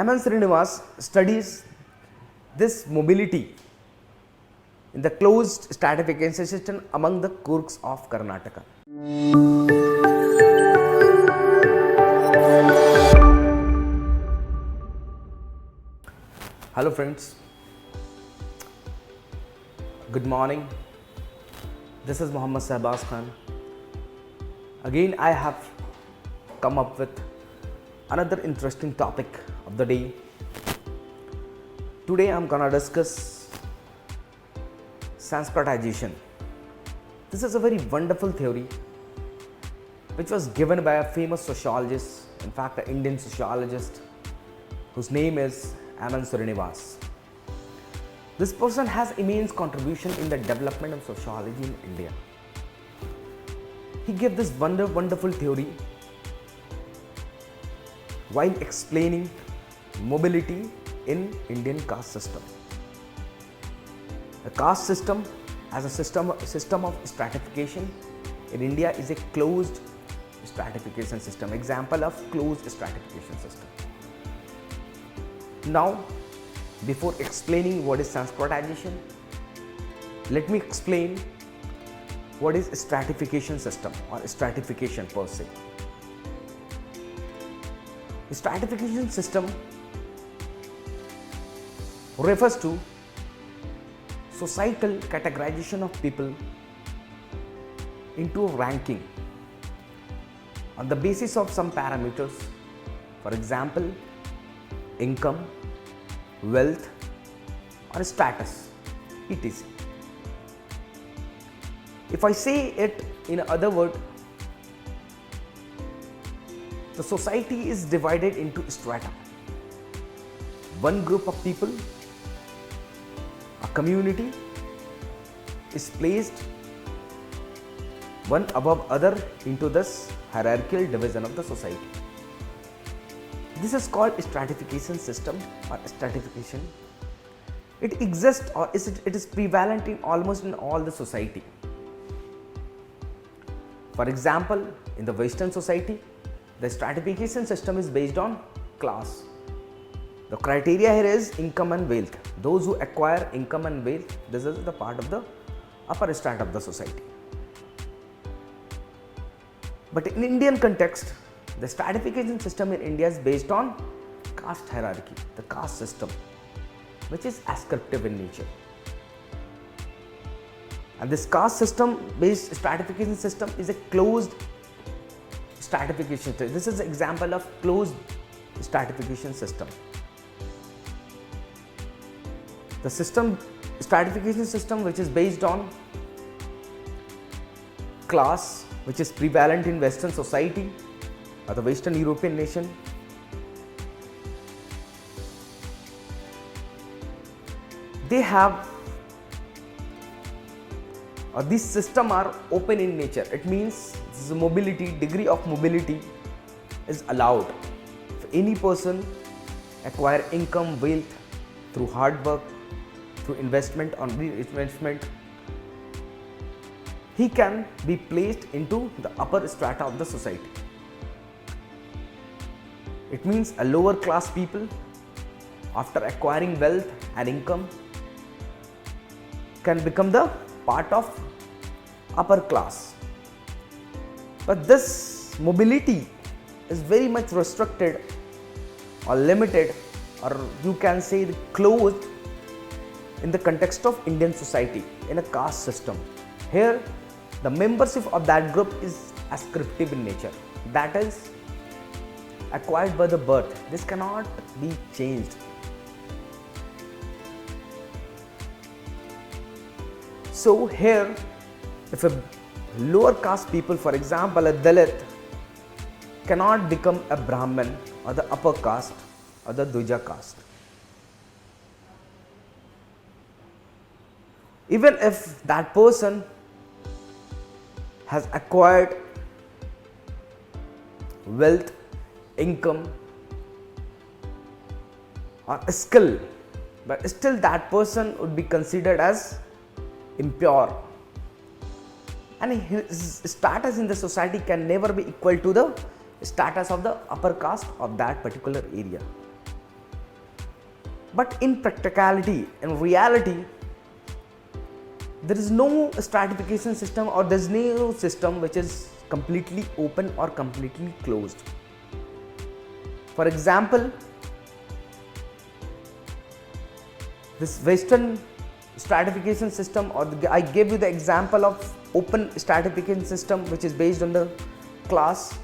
Srinivas studies this mobility in the closed stratification system among the Kurks of Karnataka. Hello friends, good morning. This is Mohammed Shahbaz Khan. Again I have come up with another interesting topic of the day. Today I am gonna discuss Sanskritization. This is a very wonderful theory which was given by a famous sociologist, in fact an Indian sociologist whose name is Srinivas. This person has immense contribution in the development of sociology in India. He gave this wonderful theory while explaining mobility in Indian caste system. The caste system as a system of stratification in India is a closed stratification system, example of closed stratification system. Now, before explaining what is Sanskritization, let me explain what is stratification system or stratification per se. The stratification system refers to societal categorization of people into ranking on the basis of some parameters, for example, income, wealth or status, etc. If I say it in other words, the society is divided into strata. One group of people, a community, is placed one above other into this hierarchical division of the society. This is called stratification system or stratification. It exists or it is prevalent in almost in all the society. For example, in the Western society, the stratification system is based on class. The criteria here is income and wealth. Those who acquire income and wealth, this is the part of the upper strata of the society. But in Indian context, the stratification system in India is based on caste hierarchy, the caste system, which is ascriptive in nature. And this caste system based stratification system is a closed stratification system. This is an example of closed stratification system. The stratification system which is based on class, which is prevalent in Western society or the Western European nation, they have these systems are open in nature. It means the mobility, degree of mobility is allowed. If any person acquire income, wealth through hard work, through investment or reinvestment, he can be placed into the upper strata of the society. It means a lower class people, after acquiring wealth and income, can become the part of upper class. But this mobility is very much restricted or limited, or you can say closed in the context of Indian society in a caste system. Here the membership of that group is ascriptive in nature, that is acquired by the birth. This cannot be changed. So here, if a lower caste people, for example a Dalit, cannot become a Brahmin or the upper caste or the Dvija caste. Even if that person has acquired wealth, income or skill, but still that person would be considered as impure, and his status in the society can never be equal to the status of the upper caste of that particular area. But in practicality, in reality, there is no stratification system, or there is no system which is completely open or completely closed. For example, this Western stratification system, or I gave you the example of open stratification system which is based on the class.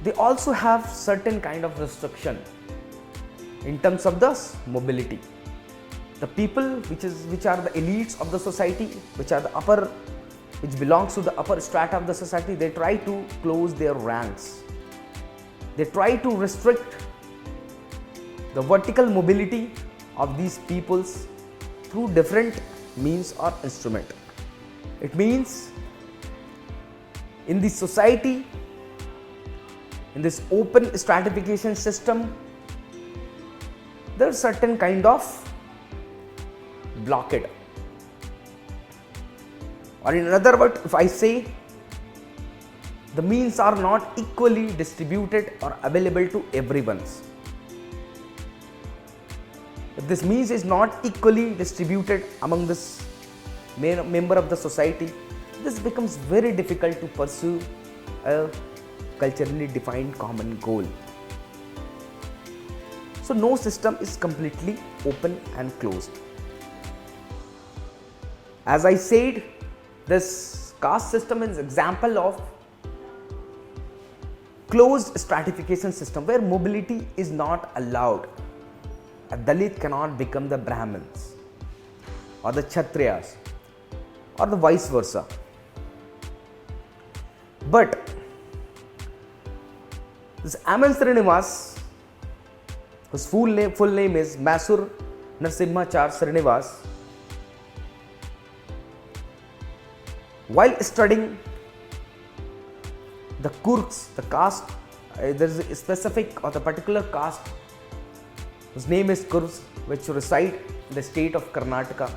They also have certain kind of restriction in terms of the mobility. The people which are the elites of the society, which belongs to the upper strata of the society, they try to close their ranks. They try to restrict the vertical mobility of these peoples through different means or instrument. It means in the society, in this open stratification system, there is certain kind of blockade. Or in other words, if I say the means are not equally distributed or available to everyone. If this means is not equally distributed among this member of the society, this becomes very difficult to pursue a culturally defined common goal. So no system is completely open and closed. As I said, this caste system is an example of closed stratification system where mobility is not allowed. A Dalit cannot become the Brahmins or the Kshatriyas or the vice versa. But this Aman Srinivas, whose full name is Masur Narasimhachar Srinivas, while studying the Kurks, the caste, there is a specific or the particular caste whose name is Kurks, which reside in the state of Karnataka.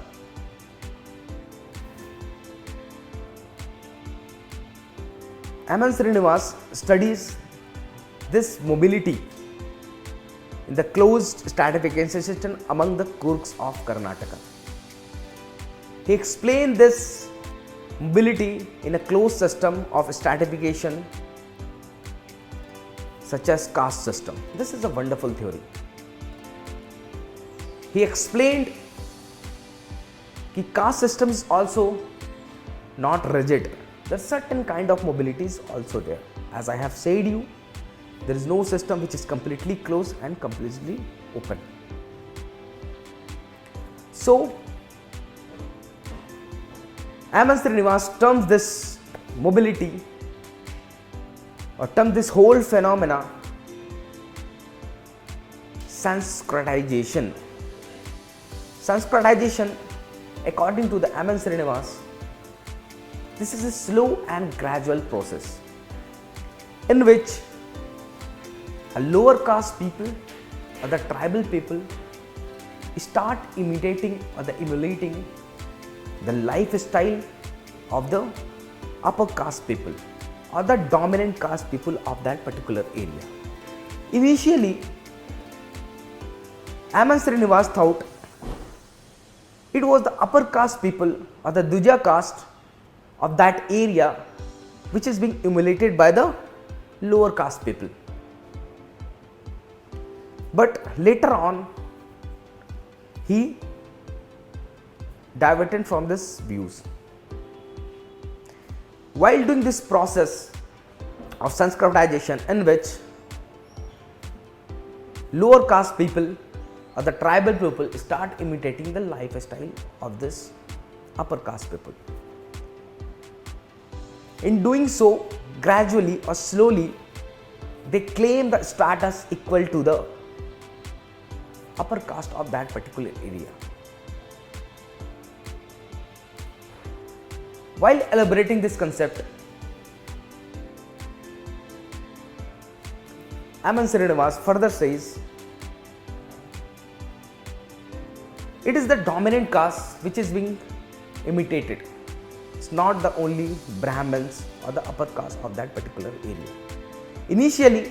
Aman Srinivas studies this mobility in the closed stratification system among the Kurks of Karnataka. He explained this mobility in a closed system of stratification such as caste system. This is a wonderful theory. He explained that caste system is also not rigid. There are certain kind of mobilities also there. As I have said you, there is no system which is completely closed and completely open. So Aman Srinivas terms this mobility or terms this whole phenomena Sanskritization. Sanskritization, according to the Aman Srinivas, this is a slow and gradual process in which a lower caste people or the tribal people start imitating or emulating the lifestyle of the upper caste people or the dominant caste people of that particular area. Initially, Aman Srinivas thought it was the upper caste people or the Duja caste of that area which is being emulated by the lower caste people. But later on, he diverted from these views. While doing this process of Sanskritization, in which lower caste people or the tribal people start imitating the lifestyle of this upper caste people. In doing so, gradually or slowly, they claim the status equal to the upper caste of that particular area. While elaborating this concept, Aman Srinivas further says, it is the dominant caste which is being imitated. It's not the only Brahmins or the upper caste of that particular area. Initially,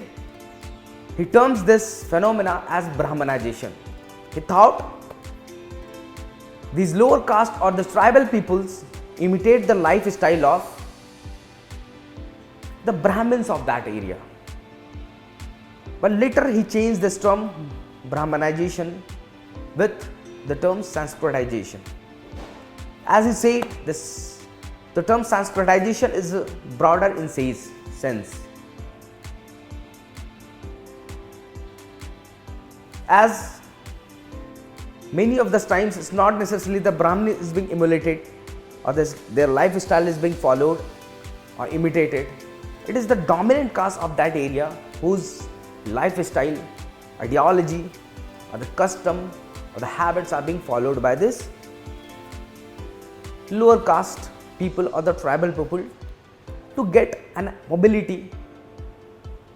He terms this phenomena as Brahmanization. He thought these lower caste or the tribal peoples imitate the lifestyle of the Brahmins of that area. But later he changed this term Brahmanization with the term Sanskritization. As he said, the term Sanskritization is broader in sense. As many of the times it's not necessarily the Brahmin is being emulated or their lifestyle is being followed or imitated. It is the dominant caste of that area whose lifestyle, ideology or the custom or the habits are being followed by this lower caste people or the tribal people to get an mobility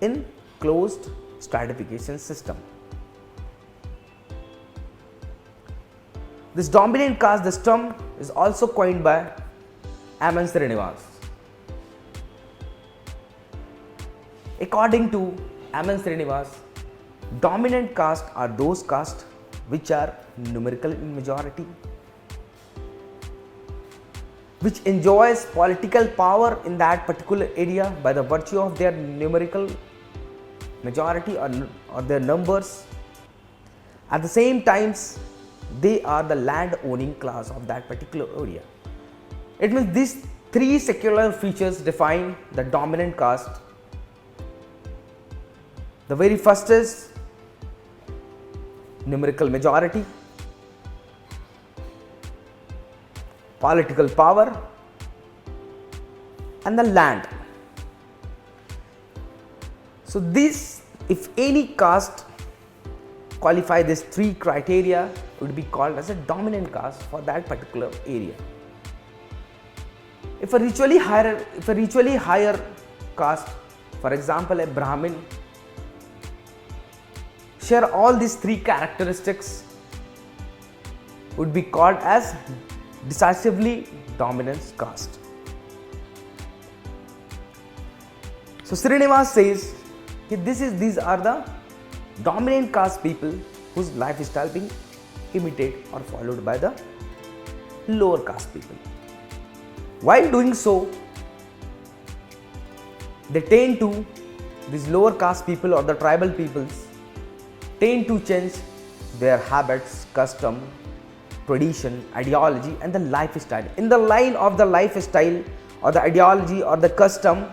in closed stratification system. This dominant caste, this term is also coined by Srinivas. According to Srinivas, dominant caste are those castes which are numerical in majority, which enjoys political power in that particular area by the virtue of their numerical majority or their numbers. At the same times, they are the land owning class of that particular area. It means these three secular features define the dominant caste. The very first is numerical majority, political power and the land. So this, if any caste qualify these three criteria, would be called as a dominant caste for that particular area. If a ritually higher caste, for example a Brahmin, share all these three characteristics, would be called as decisively dominant caste. So Srinivas says that these are the dominant caste people whose lifestyle being imitated or followed by the lower caste people. While doing so, they tend to, these lower caste people or the tribal peoples tend to change their habits, custom, tradition, ideology and the lifestyle in the line of the lifestyle or the ideology or the custom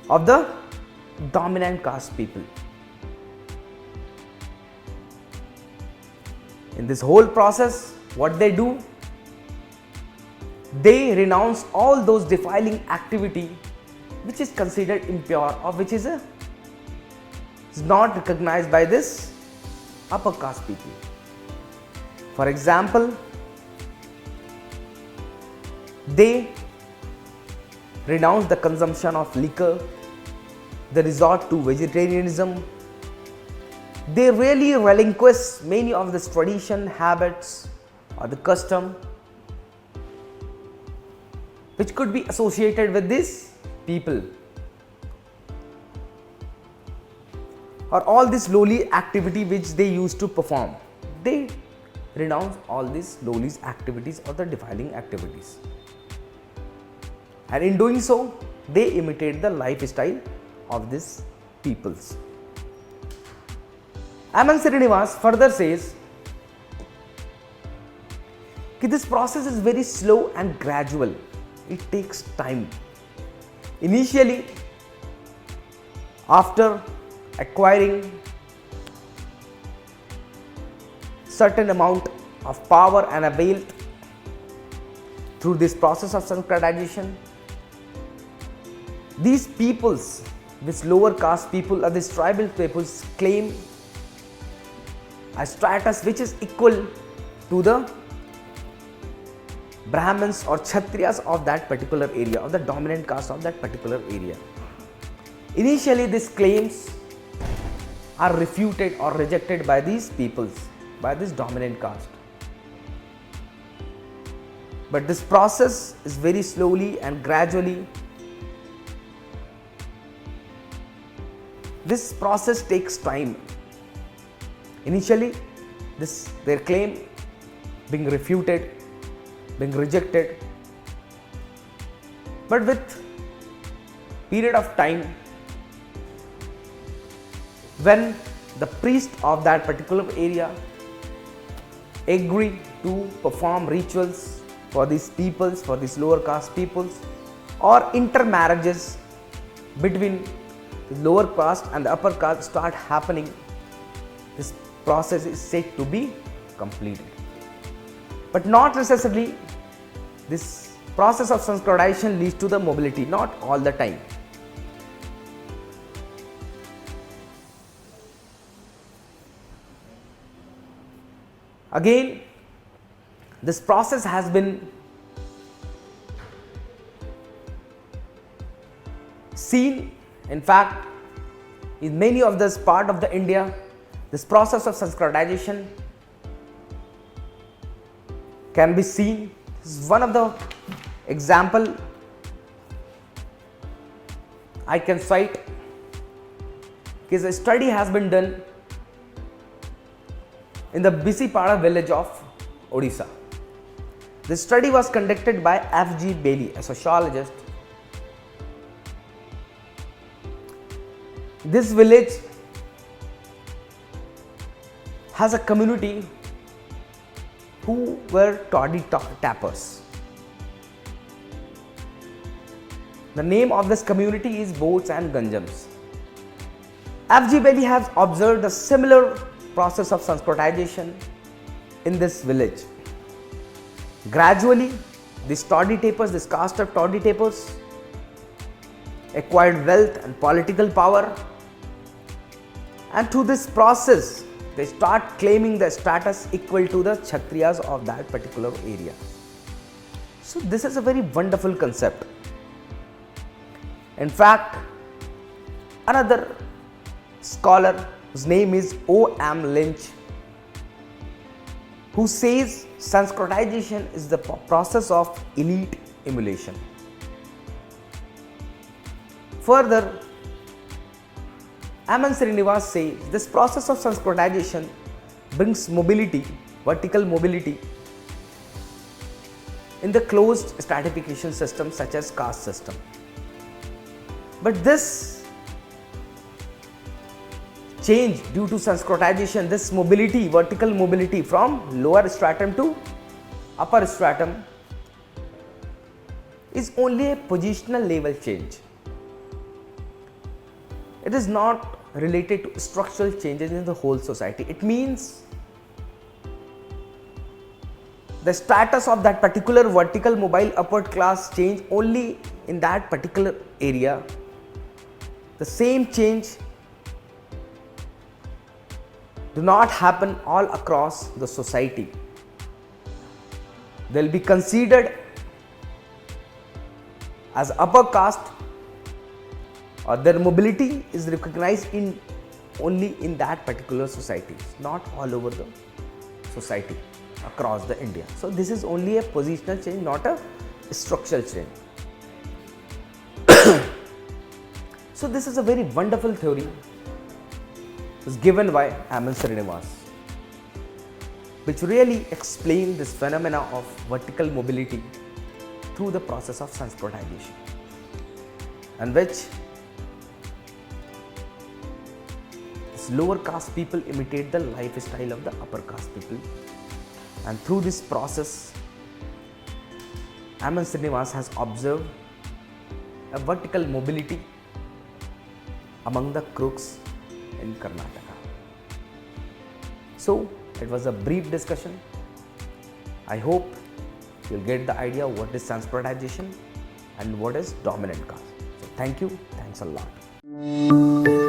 of the dominant caste people. In this whole process, what they do, they renounce all those defiling activity which is considered impure or which is not recognized by this upper caste people. For example, they renounce the consumption of liquor, they resort to vegetarianism, they really relinquish many of the tradition, habits or the custom which could be associated with these people, or all this lowly activity which they used to perform. They renounce all these lowly activities or the defiling activities, and in doing so they imitate the lifestyle of these peoples. Srinivas further says that this process is very slow and gradual. It takes time. Initially, after acquiring certain amount of power and wealth through this process of Sanskritization, these peoples, this lower caste people or these tribal peoples, claim a status which is equal to the Brahmins or Kshatriyas of that particular area, or the dominant caste of that particular area. Initially, these claims are refuted or rejected by these peoples, by this dominant caste. But this process is very slowly and gradually this process takes time. Initially, their claim being refuted, being rejected, but with period of time, when the priest of that particular area agree to perform rituals for these peoples, for these lower caste peoples, or intermarriages between the lower caste and the upper caste start happening, this process is said to be completed. But not necessarily this process of Sanskritization leads to the mobility, not all the time. Again, this process has been seen, in fact, in many of this part of the India, this process of Sanskritization can be seen. This is one of the example I can cite, because a study has been done in the Bisipada village of Odisha. This study was conducted by F.G. Bailey, a sociologist. This village has a community who were toddy tappers. The name of this community is Boats and Ganjams. F.G. Bailey has observed a similar process of Sanskritization in this village. Gradually, these toddy tappers, this caste of toddy tappers, acquired wealth and political power, and through this process, they start claiming the status equal to the Kshatriyas of that particular area. So this is a very wonderful concept. In fact, another scholar whose name is O.M. Lynch, who says Sanskritization is the process of elite emulation. Further, Srinivas says this process of Sanskritization brings mobility, vertical mobility, in the closed stratification system such as caste system. But this change due to Sanskritization, this mobility, vertical mobility from lower stratum to upper stratum, is only a positional level change. It is not related to structural changes in the whole society. It means the status of that particular vertical mobile upward class change only in that particular area. The same change do not happen all across the society. They will be considered as upper caste, or their mobility is recognized in only in that particular society, not all over the society across the India. So this is only a positional change, not a structural change. So this is a very wonderful theory. It was given by Srinivas, which really explain this phenomena of vertical mobility through the process of Sanskritization, and which lower caste people imitate the lifestyle of the upper caste people, and through this process Srinivas has observed a vertical mobility among the crooks in Karnataka. So it was a brief discussion. I hope you'll get the idea what is Sanskritization and what is dominant caste. So thank you, thanks a lot.